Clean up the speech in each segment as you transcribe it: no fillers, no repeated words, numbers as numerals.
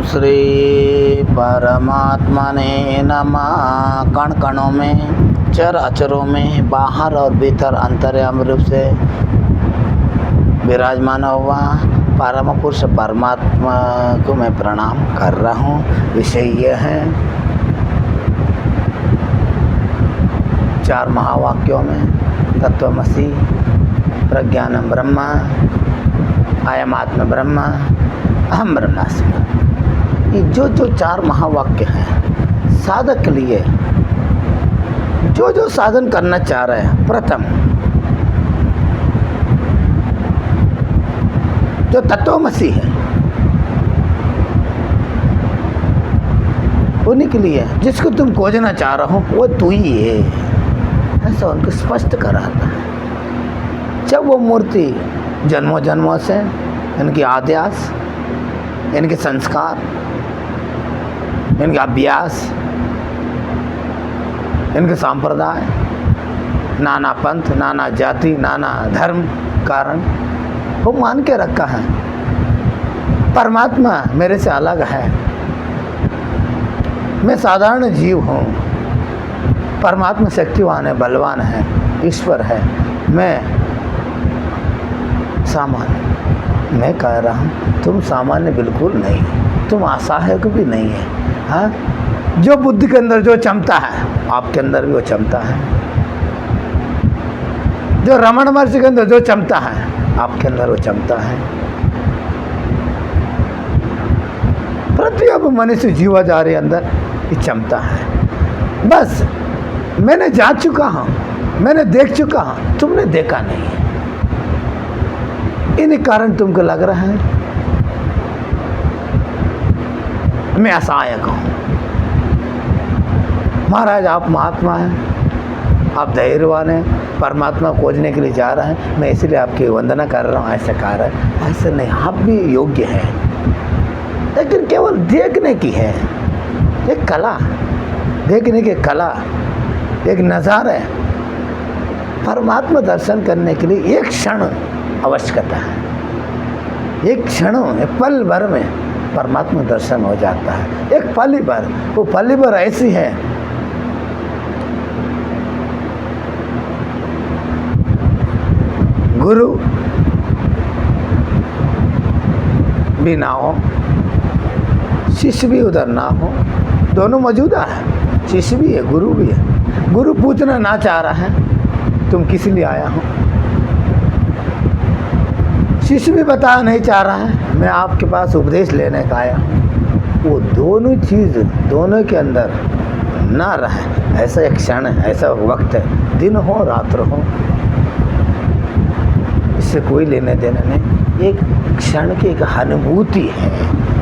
श्री परमात्मने नमः। कण कणों में, चर अचरों में, बाहर और भीतर अंतर्यामी रूप से विराजमान हुआ परम पुरुष परमात्मा को मैं प्रणाम कर रहा हूँ। विषय यह है, 4 महावाक्यों में तत्वमसि, प्रज्ञानम ब्रह्म, अयमात्म ब्रह्म, अहम ब्रह्मास्मि। ये जो 4 महावाक्य हैं, साधक के लिए जो साधन करना चाह रहे हैं, प्रथम जो तत्वमसि है उन्हीं के लिए, जिसको तुम खोजना चाह रहे हो वो तू ही है, ऐसा उनको स्पष्ट कराता है। जब वो मूर्ति जन्मों जन्मों से इनकी आद्यास, इनके संस्कार, इनका अभ्यास, इनके संप्रदाय, नाना पंथ, नाना जाति, नाना धर्म कारण वो मान के रखा है परमात्मा मेरे से अलग है, मैं साधारण जीव हूँ, परमात्मा शक्तिवान है, बलवान है, ईश्वर है, मैं सामान्य। मैं कह रहा हूँ तुम सामान्य बिल्कुल नहीं, तुम असहायक भी नहीं है। हाँ, जो बुद्धि के अंदर जो क्षमता है आपके अंदर भी वो क्षमता है, जो रमण महर्षि के अंदर जो क्षमता है आपके अंदर वो क्षमता है। प्रत्येक मनुष्य जीवाधारी अंदर ये क्षमता है। बस मैंने जांच चुका हूँ, मैंने देख चुका हूँ, तुमने देखा नहीं है। इन कारण तुमको लग रहा है मैं असहायक हूँ। महाराज आप महात्मा हैं, आप धैर्यवान हैं, परमात्मा खोजने के लिए जा रहे हैं, मैं इसलिए आपकी वंदना कर रहा हूँ, ऐसा कह रहा है। ऐसे नहीं, आप भी योग्य हैं, लेकिन केवल देखने की है, एक कला, देखने की कला, एक नज़ारा है। परमात्मा दर्शन करने के लिए एक क्षण आवश्यकता है, एक क्षण, एक पल भर में परमात्मा दर्शन हो जाता है। एक पल ही भर, वो पल ही भर ऐसी है, गुरु भी ना हो, शिष्य भी उधर ना हो, दोनों मौजूदा है, शिष्य भी है, गुरु भी है। गुरु पूछना ना चाह रहा है तुम किस लिए आया हो, शिष्य भी बताया नहीं चाह रहा है मैं आपके पास उपदेश लेने का आया हूँ। वो दोनों चीज़ दोनों के अंदर ना रहे, ऐसा एक क्षण है, ऐसा वक्त है, दिन हो रात्र हो, इससे कोई लेने देने नहीं। एक क्षण की एक अनुभूति है,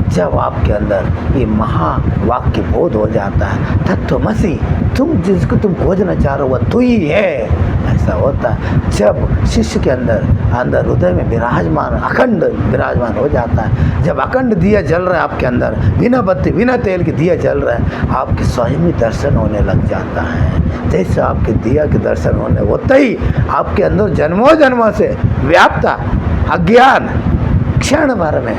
जब आपके अंदर ये महावाक्य बोध हो जाता है, तत्वमसि, तुम जिसको तुम खोजना चाह रहे हो वह तू ही है, ऐसा होता है। जब शिष्य के अंदर हृदय में विराजमान, अखंड विराजमान हो जाता है, जब अखंड दिया जल रहा है आपके अंदर, बिना बत्ती बिना तेल के दिया जल रहा है, आपके स्वयं ही दर्शन होने लग जाता है। जैसे आपके दिया के दर्शन होने होते ही आपके अंदर जन्मों जन्मों से व्याप्ता अज्ञान क्षण भर में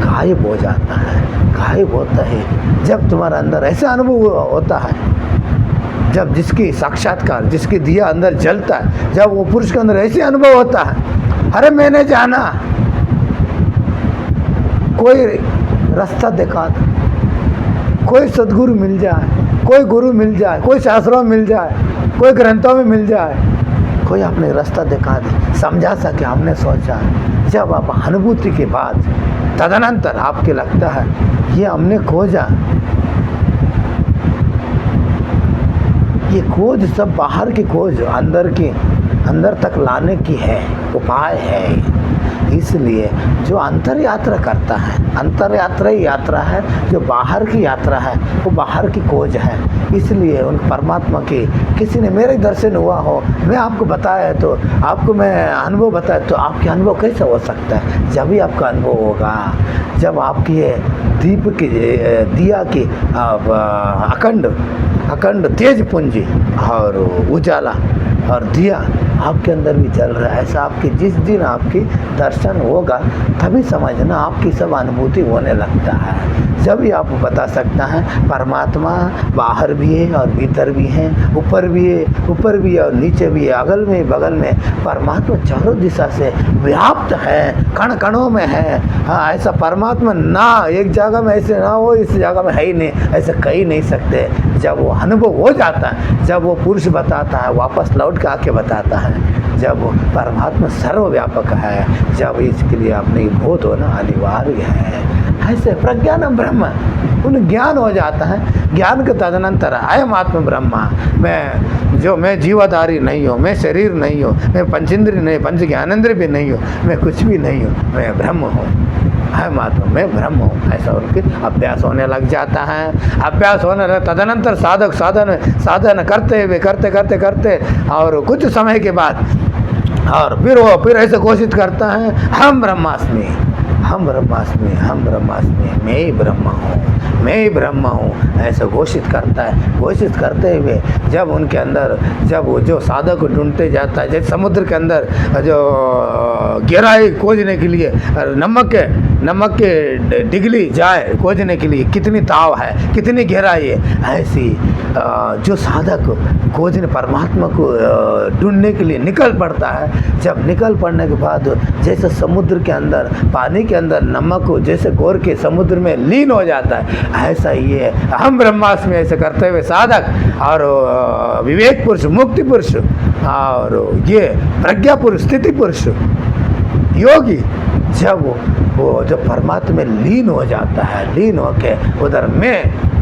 गायब हो जाता है। गायब होता है जब तुम्हारा अंदर ऐसा अनुभव होता है, जब जिसकी साक्षात्कार, जिसकी दिया अंदर जलता है, जब वो पुरुष के अंदर ऐसे अनुभव होता है, अरे मैंने जाना, कोई रास्ता दिखा दे, कोई सदगुरु मिल जाए, कोई गुरु मिल जाए, कोई शास्त्रों में मिल जाए, कोई ग्रंथों में मिल जाए, कोई अपने रास्ता दिखा दे, समझा सके, हमने सोचा। जब आप अनुभूति के बाद तदनंतर आपके लगता है ये हमने खोजा, ये खोज सब बाहर की खोज अंदर तक लाने की है, उपाय है। इसलिए जो अंतर यात्रा करता है, अंतर यात्रा ही यात्रा है, जो बाहर की यात्रा है वो बाहर की खोज है। इसलिए उन परमात्मा की किसी ने मेरे दर्शन हुआ हो, मैं आपको बताया है, तो आपको मैं अनुभव बताया, तो आपके अनुभव कैसे हो सकता है? जब भी आपका अनुभव होगा, जब आपकी दीप की दिया की अखंड तेज पूंजी और उजाला और दिया आपके अंदर भी चल रहा है। ऐसा आपके जिस दिन आपकी दर्शन होगा तभी समझना आपकी सब अनुभूति होने लगता है। जब भी आप बता सकता है परमात्मा बाहर भी है और भीतर भी है, ऊपर भी है और नीचे भी है, अगल में बगल में। परमात्मा चारों दिशा से व्याप्त है, कण कणों में है। हाँ, ऐसा परमात्मा ना एक जगह में ऐसे ना हो, इस जगह में है ही नहीं, ऐसा कह ही नहीं सकते। जब वो अनुभव हो जाता है, जब वो पुरुष बताता है, वापस लौट के आके बताता है, जब परमात्मा सर्वव्यापक है, जब इसके लिए अपने बोध होना अनिवार्य है। ऐसे प्रज्ञानम ब्रह्म उन ज्ञान हो जाता है। ज्ञान के तदनंतर अयम आत्म ब्रह्मा, मैं जीवाधारी नहीं हूँ, मैं शरीर नहीं हूँ, मैं पंचेंद्रिय नहीं, पंच ज्ञानेंद्रिय भी नहीं हूँ, मैं कुछ भी नहीं हूँ, मैं ब्रह्म हूँ, अयम आत्मा, मैं ब्रह्म हूँ। ऐसा उनके अभ्यास होने लग जाता है। अभ्यास होने लग तदनंतर साधक साधन करते और कुछ समय के बाद और फिर ऐसे घोषित करता है हम ब्रह्मास्मि, मैं ही ब्रह्म हूँ, ऐसा घोषित करता है। घोषित करते हुए जब उनके अंदर, जब वो जो साधक ढूंढते जाता है, जैसे समुद्र के अंदर जो गहराई खोजने के लिए नमक के डिगली जाए खोजने के लिए कितनी ताव है, कितनी गहराई है, ऐसी जो साधक खोजने परमात्मा को ढूंढने के लिए निकल पड़ता है। जब निकल पड़ने के बाद जैसे समुद्र के अंदर, पानी के अंदर नमक को जैसे घोर के समुद्र में लीन हो जाता है, ऐसा ये हम ब्रह्मास्मि ऐसे करते हुए साधक और विवेक पुरुष, मुक्ति पुरुष और ये प्रज्ञा पुरुष, स्थिति पुरुष, योगी, जब वो जब परमात्मा में लीन हो जाता है, लीन होके उधर में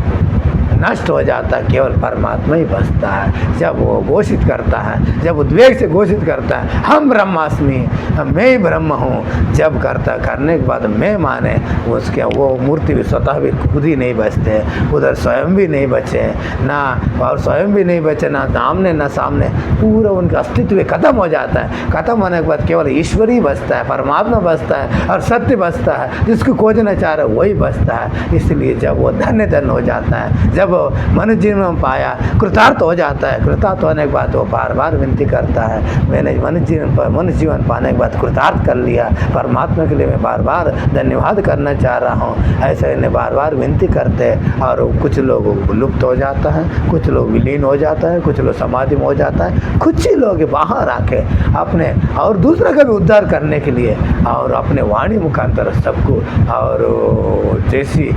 नष्ट हो जाता है, केवल परमात्मा ही बचता है। जब वो घोषित करता है, जब उद्वेग से घोषित करता है हम ब्रह्मास्मि, मैं ही ब्रह्म हूँ, जब करने के बाद मैं माने, उसके वो मूर्ति भी स्वतः भी खुद ही नहीं बचते, उधर स्वयं भी नहीं बचे ना, और स्वयं भी नहीं बचे ना सामने ना सामने, पूरा उनका अस्तित्व खत्म हो जाता है। खत्म होने के बाद केवल ईश्वर ही बचता है, परमात्मा बचता है और सत्य बचता है, जिसको खोजना चाह रहे वही बचता है। इसलिए जब वो धन्य हो जाता है, जब मनुष्य जीवन पाया, कृतार्थ हो जाता है, कृतार्थ होने के बाद वो बार बार विनती करता है, मैंने मनुष्य जीवन पाने के बाद कृतार्थ कर लिया, परमात्मा के लिए मैं बार बार धन्यवाद करना चाह रहा हूँ। ऐसे इन्हें बार बार विनती करते और कुछ लोग लुप्त हो जाता है, कुछ लोग विलीन हो जाता है, कुछ लोग समाधि में हो जाता है, कुछ ही लोग बाहर आके अपने और दूसरे का भी उद्धार करने के लिए और अपने वाणी मुखांतर सबको और जैसी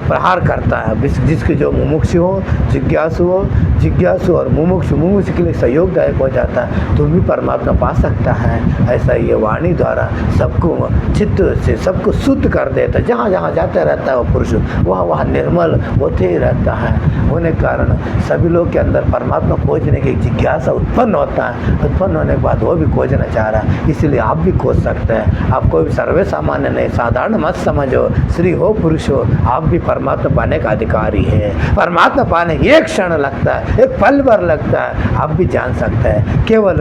प्रहार करता है। जिसके जो मुमुक्षु हो, जिज्ञासु और मुमुक्षु के लिए सहयोगदायक हो जाता है, तो भी परमात्मा पा सकता है। ऐसा ये वाणी द्वारा सबको चित्त से सबको शुद्ध कर देता है। जहाँ जहाँ जाता रहता है वो पुरुष, वहाँ निर्मल होते ही रहता है। होने के कारण सभी लोग के अंदर परमात्मा खोजने की जिज्ञासा उत्पन्न होता है। उत्पन्न होने के बाद वो भी खोजना चाह रहा है, इसलिए आप भी खोज सकते हैं। आप कोई सर्वे सामान्य नहीं, साधारण मत समझो, स्त्री हो पुरुष हो, आप भी परमात्मा पाने का अधिकारी है। परमात्मा पाने एक क्षण लगता है, एक पल भर लगता है, आप भी जान सकते हैं। केवल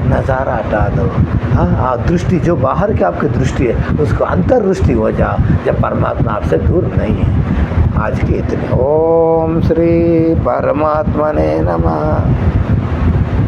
नज़ारा हटा दो। हाँ, दृष्टि जो बाहर की आपकी दृष्टि है उसको अंतर्दृष्टि हो जाओ, जब परमात्मा आपसे दूर नहीं है। आज के इतने। ओम श्री परमात्मने नमः।